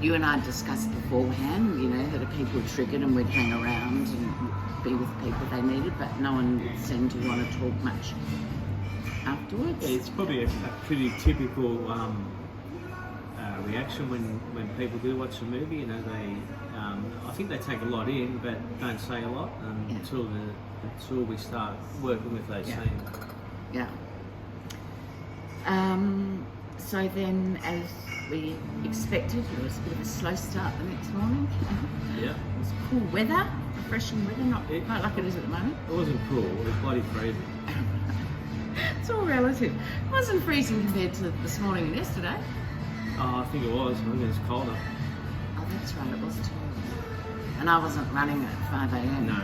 You and I discussed beforehand, you know, that if people were triggered and we'd hang around and be with people they needed, but no one seemed to want to talk much afterwards. It's probably a pretty typical reaction when people do watch a movie. You know, they I think they take a lot in, but don't say a lot until we start working with those scenes. Yeah. So then, as we expected, it was a bit of a slow start the next morning. Yeah. It was cool weather, refreshing weather, not quite like it is at the moment. It wasn't cool, it was bloody freezing. It's all relative. It wasn't freezing compared to this morning and yesterday. Oh, I think it was. I think it was colder. Oh, that's right, it was too. And I wasn't running at 5 a.m. No.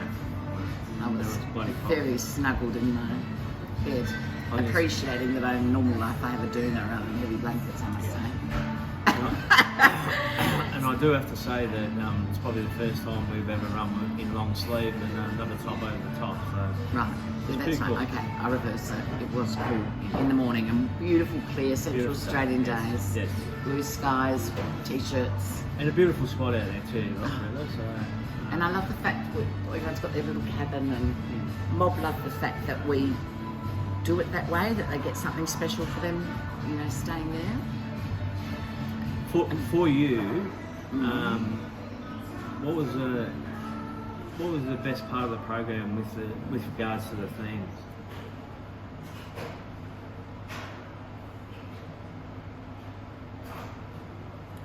I was very snuggled in my bed, appreciating that I'm normal life I have a doona rather than heavy blankets, I must say. And I do have to say that it's probably the first time we've ever run in long sleeve and another top over the top. So right, that's right. Cool. Okay, I reverse it. It was cool in the morning and beautiful, clear Central Australian days. Yes. Blue skies, t-shirts. And a beautiful spot out there too. And I love the fact that everyone's got their little cabin, and Mob love the fact that we do it that way, that they get something special for them, you know, staying there. For you, what was the best part of the program with regards to the themes?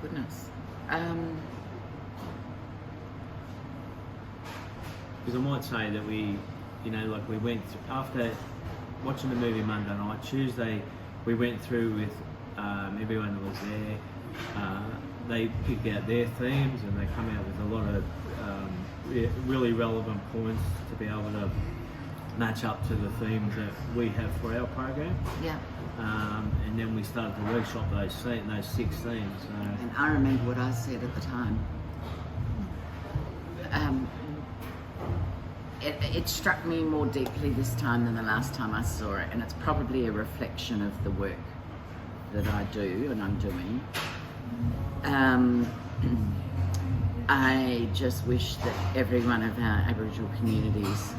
Goodness. Because I might say that we went after watching the movie Monday night. Tuesday, we went through with everyone that was there. They picked out their themes and they come out with a lot of really relevant points to be able to match up to the themes that we have for our program. Yeah. And then we started to workshop those 6 themes. And I remember what I said at the time. It struck me more deeply this time than the last time I saw it, and it's probably a reflection of the work that I do and I'm doing. I just wish that every one of our Aboriginal communities'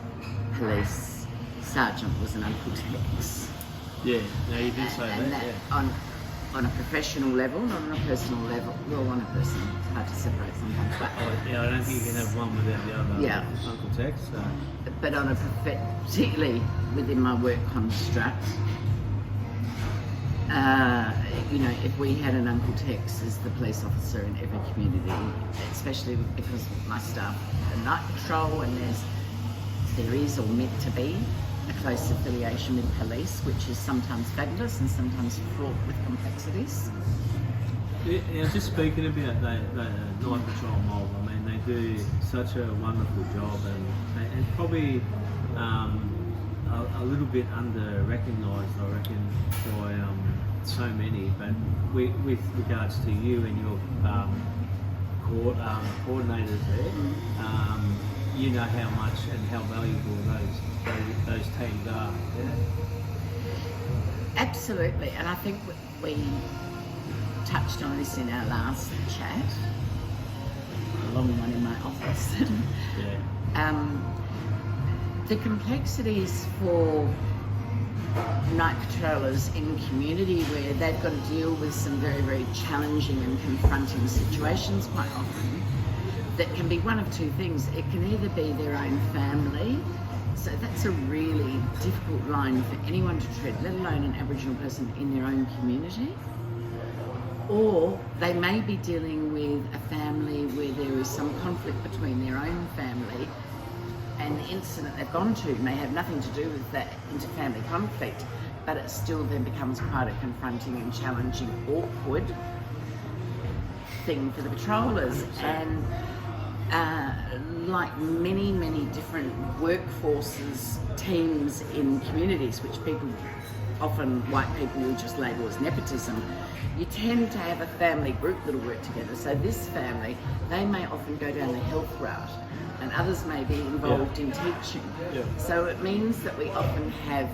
police sergeant was an Uncle Tex. Yeah, no, you did say that. On a professional level, not on a personal level. Well, on a personal, it's hard to separate sometimes. But I don't think you can have one without the other. Yeah. Uncle Tex. But on a particularly within my work construct, you know, if we had an Uncle Tex as the police officer in every community, especially because my staff are night patrol, and there is or meant to be a close affiliation with police, which is sometimes fabulous and sometimes fraught with complexities. Yeah, just speaking about the night patrol mob, I mean, they do such a wonderful job, and probably a little bit under-recognised, I reckon, by so many. But with regards to you and your coordinators there, you know how much and how valuable those teams are. Yeah. Absolutely, and I think we touched on this in our last chat, a long one in my office. Yeah. The complexities for night patrollers in community where they've got to deal with some very, very challenging and confronting situations quite often, that can be one of two things. It can either be their own family, so that's a really difficult line for anyone to tread, let alone an Aboriginal person in their own community. Or they may be dealing with a family where there is some conflict between their own family, and the incident they've gone to may have nothing to do with that inter-family conflict, but it still then becomes quite a confronting and challenging, awkward thing for the patrollers. And like many, many different workforces, teams in communities, which people often, white people will just label as nepotism, you tend to have a family group that'll work together. So this family, they may often go down the health route, and others may be involved in teaching. Yeah. So it means that we often have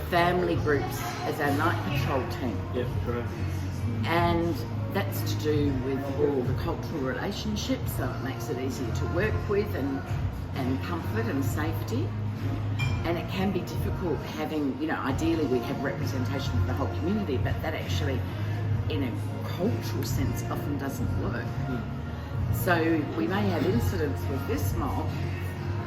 family groups as our night patrol team. Yeah, correct. And that's to do with all the cultural relationships, so it makes it easier to work with and comfort and safety. And it can be difficult having, ideally we have representation for the whole community, but that actually, in a cultural sense, often doesn't work. So we may have incidents with this mob,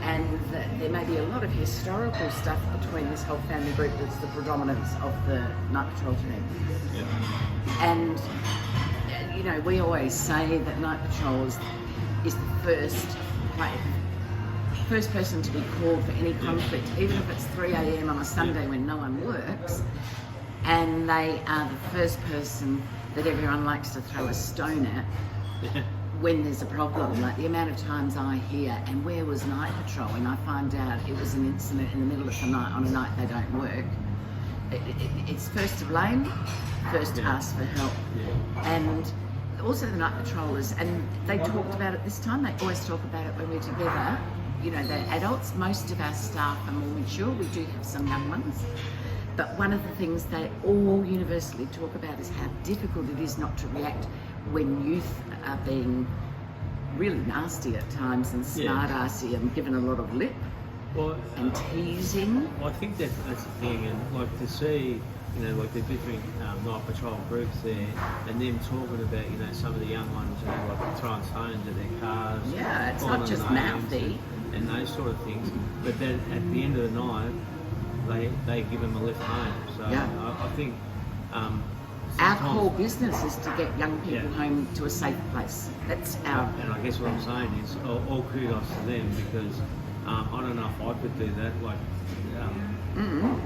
and there may be a lot of historical stuff between this whole family group that's the predominance of the night patrol team. Yeah. And, we always say that night patrols is the first person to be called for any conflict, even if it's 3 a.m. on a Sunday when no one works, and they are the first person that everyone likes to throw a stone at when there's a problem. Like the amount of times I hear, and where was night patrol? And I find out it was an incident in the middle of the night on a night they don't work. It's first to blame, first to ask for help. And also the night patrollers, and they talked about it this time, they always talk about it when we're together. They're adults, most of our staff are more mature, we do have some young ones. But one of the things they all universally talk about is how difficult it is not to react when youth are being really nasty at times and smart-assy and given a lot of lip and teasing. Well, I think that's the thing, and like to see, like the different night patrol groups there, and them talking about, some of the young ones, like throwing stones at their cars. Yeah, it's not just mouthy. And those sort of things. But then at the end of the night, they give them a lift home. So I think our core business is to get young people home to a safe place. That's our. And I guess what I'm saying is all kudos to them, because I don't know if I could do that, like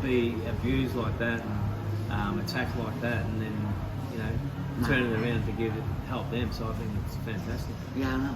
be abused like that, attacked like that, and then turn it around to help them. So I think it's fantastic. Yeah.